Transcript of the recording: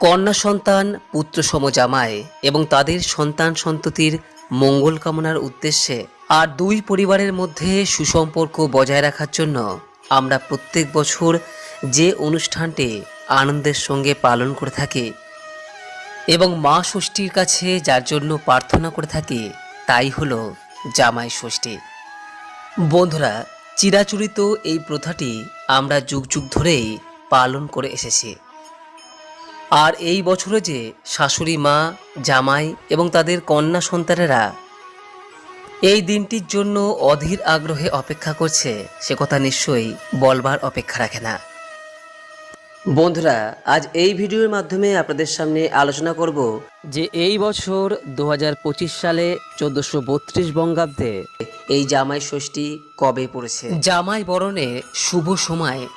কন্যা সন্তান, পুত্র সম জামাই এবং তাদের সন্তান সন্ততির মঙ্গল কামনার উদ্দেশ্যে আর দুই পরিবারের মধ্যে সুসম্পর্ক বজায় রাখার জন্য আমরা প্রত্যেক বছর যে অনুষ্ঠানটি আনন্দের সঙ্গে পালন করে থাকি এবং মা ষষ্ঠীর কাছে যার জন্য প্রার্থনা করে থাকি তাই হলো জামাই ষষ্ঠী। বন্ধুরা, চিরাচরিত এই প্রথাটি আমরা যুগ যুগ ধরেই পালন করে এসেছি। আর এই বছরে যে শাশুড়ি মা, জামাই এবং তাদের কন্যা সন্তানেরা এই দিনটির জন্য অধীর আগ্রহে অপেক্ষা করছে, সে কথা নিশ্চয়ই বলবার অপেক্ষা রাখে না। বন্ধুরা, আজ এই ভিডিওর মাধ্যমে আপনাদের সামনে আলোচনা করব যে এই বছর 2025 সালে 1432 বঙ্গাব্দে এই জামাই ষষ্ঠী কবে পড়েছে। জামাই বরণে শুভ সময়